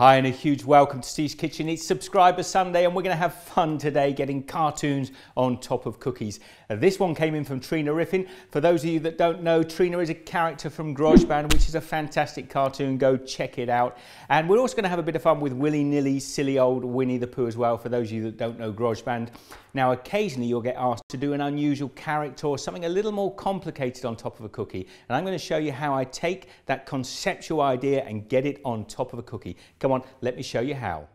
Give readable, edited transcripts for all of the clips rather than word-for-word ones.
Hi and a huge welcome to Steve's Kitchen. It's Subscriber Sunday and we're going to have fun today getting cartoons on top of cookies. This one came in from Trina Riffin. For those of you that don't know, Trina is a character from Grojband, which is a fantastic cartoon. Go check it out. And we're also going to have a bit of fun with willy-nilly, silly old Winnie the Pooh as well, for those of you that don't know Grojband. Now, occasionally you'll get asked to do an unusual character or something a little more complicated on top of a cookie. And I'm going to show you how I take that conceptual idea and get it on top of a cookie. Come on, let me show you how.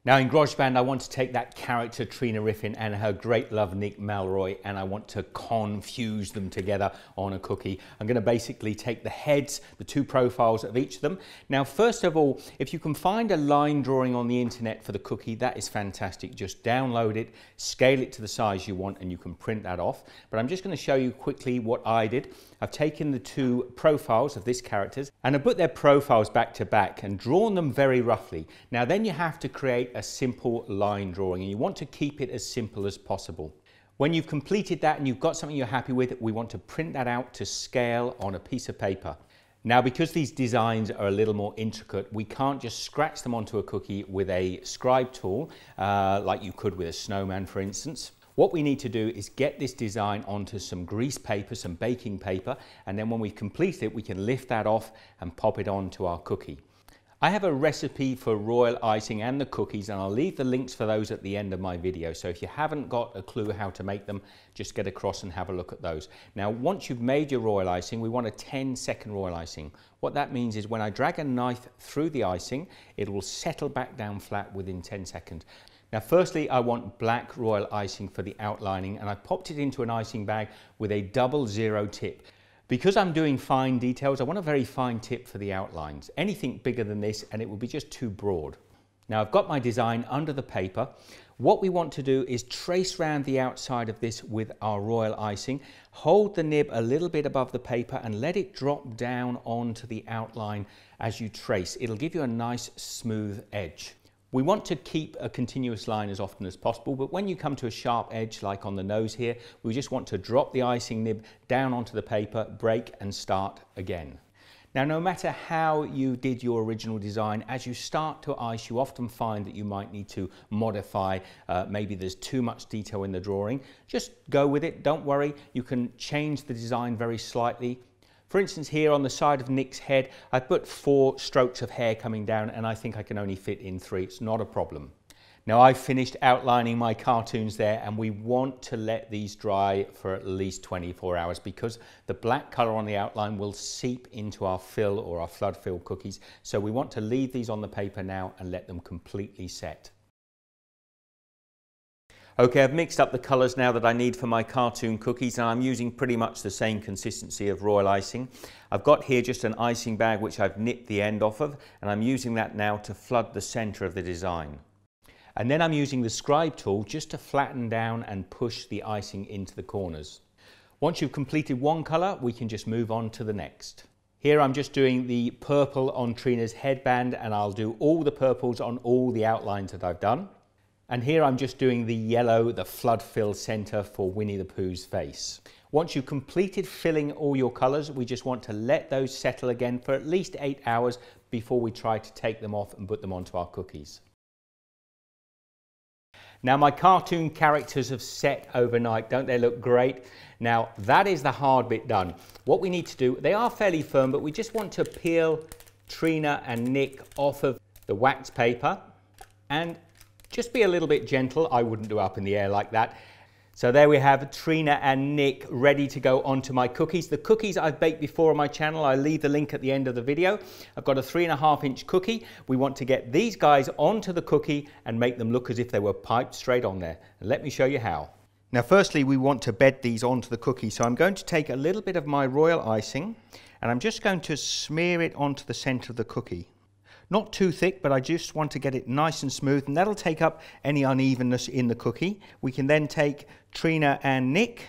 Now in Grojband, I want to take that character Trina Riffin and her great love Nick Melroy, and I want to confuse them together on a cookie. I'm going to basically take the heads, the two profiles of each of them. Now first of all, if you can find a line drawing on the internet for the cookie, that is fantastic. Just download it, scale it to the size you want, and you can print that off. But I'm just going to show you quickly what I did. I've taken the two profiles of these characters and I've put their profiles back to back and drawn them very roughly. Now then you have to create a simple line drawing, and you want to keep it as simple as possible. When you've completed that and you've got something you're happy with, we want to print that out to scale on a piece of paper. Now, because these designs are a little more intricate, we can't just scratch them onto a cookie with a scribe tool like you could with a snowman, for instance. What we need to do is get this design onto some grease paper, some baking paper, and then when we complete it, we can lift that off and pop it onto our cookie. I have a recipe for royal icing and the cookies, and I'll leave the links for those at the end of my video. So if you haven't got a clue how to make them, just get across and have a look at those. Now, once you've made your royal icing, we want a 10-second royal icing. What that means is when I drag a knife through the icing, it will settle back down flat within 10 seconds. Now, firstly, I want black royal icing for the outlining, and I popped it into an icing bag with a 00 tip. Because I'm doing fine details, I want a very fine tip for the outlines. Anything bigger than this and it will be just too broad. Now I've got my design under the paper. What we want to do is trace around the outside of this with our royal icing. Hold the nib a little bit above the paper and let it drop down onto the outline as you trace. It'll give you a nice smooth edge. We want to keep a continuous line as often as possible, but when you come to a sharp edge like on the nose here, we just want to drop the icing nib down onto the paper, break and start again. Now, no matter how you did your original design, as you start to ice, you often find that you might need to modify. Maybe there's too much detail in the drawing. Just go with it, don't worry. You can change the design very slightly. For instance, here on the side of Nick's head, I put 4 strokes of hair coming down, and I think I can only fit in 3. It's not a problem. Now, I've finished outlining my cartoons there, and we want to let these dry for at least 24 hours because the black color on the outline will seep into our fill or our flood fill cookies. So we want to leave these on the paper now and let them completely set. Okay, I've mixed up the colours now that I need for my cartoon cookies, and I'm using pretty much the same consistency of royal icing. I've got here just an icing bag which I've nipped the end off of, and I'm using that now to flood the centre of the design. And then I'm using the scribe tool just to flatten down and push the icing into the corners. Once you've completed one colour, we can just move on to the next. Here I'm just doing the purple on Trina's headband, and I'll do all the purples on all the outlines that I've done. And here I'm just doing the yellow, the flood fill centre for Winnie the Pooh's face. Once you've completed filling all your colours, we just want to let those settle again for at least 8 hours before we try to take them off and put them onto our cookies. Now, my cartoon characters have set overnight. Don't they look great? Now, that is the hard bit done. What we need to do, they are fairly firm, but we just want to peel Trina and Nick off of the wax paper and just be a little bit gentle. I wouldn't do up in the air like that. So there we have Trina and Nick ready to go onto my cookies. The cookies I've baked before on my channel, I'll leave the link at the end of the video. I've got a 3.5-inch cookie. We want to get these guys onto the cookie and make them look as if they were piped straight on there. And let me show you how. Now firstly, we want to bed these onto the cookie. So I'm going to take a little bit of my royal icing and I'm just going to smear it onto the centre of the cookie. Not too thick, but I just want to get it nice and smooth, and that'll take up any unevenness in the cookie. We can then take Trina and Nick,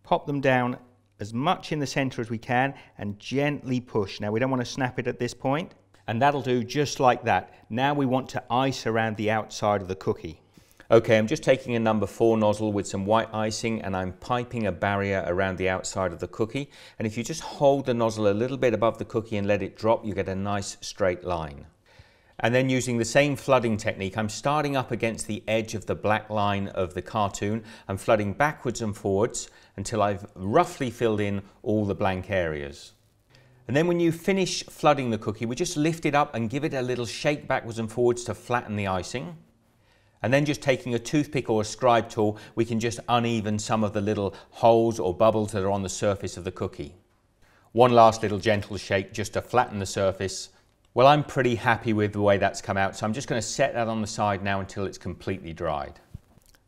pop them down as much in the center as we can, and gently push. Now, we don't want to snap it at this point, and that'll do just like that. Now we want to ice around the outside of the cookie. Okay, I'm just taking a number 4 nozzle with some white icing and I'm piping a barrier around the outside of the cookie. And if you just hold the nozzle a little bit above the cookie and let it drop, you get a nice straight line. And then using the same flooding technique, I'm starting up against the edge of the black line of the cartoon. I'm flooding backwards and forwards until I've roughly filled in all the blank areas. And then when you finish flooding the cookie, we just lift it up and give it a little shake backwards and forwards to flatten the icing. And then just taking a toothpick or a scribe tool, we can just uneven some of the little holes or bubbles that are on the surface of the cookie. One last little gentle shake just to flatten the surface. Well, I'm pretty happy with the way that's come out, so I'm just going to set that on the side now until it's completely dried.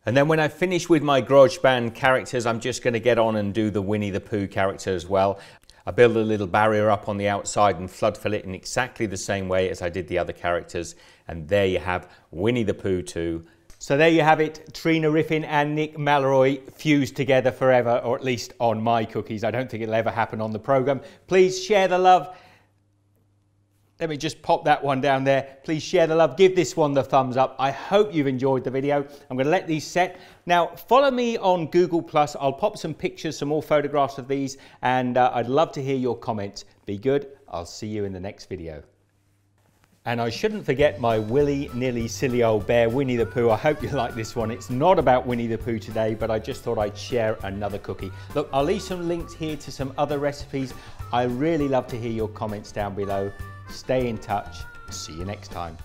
And then when I finish with my Grojband characters, I'm just going to get on and do the Winnie the Pooh character as well. I build a little barrier up on the outside and flood fill it in exactly the same way as I did the other characters. And there you have Winnie the Pooh 2. So there you have it, Trina Riffin and Nick Malloy fused together forever, or at least on my cookies. I don't think it'll ever happen on the program. Please share the love. Let me just pop that one down there. Please share the love. Give this one the thumbs up. I hope you've enjoyed the video. I'm going to let these set. Now, follow me on Google+. I'll pop some pictures, some more photographs of these, and I'd love to hear your comments. Be good. I'll see you in the next video. And I shouldn't forget my willy-nilly silly old bear, Winnie the Pooh. I hope you like this one. It's not about Winnie the Pooh today, but I just thought I'd share another cookie. Look, I'll leave some links here to some other recipes. I really love to hear your comments down below. Stay in touch. See you next time.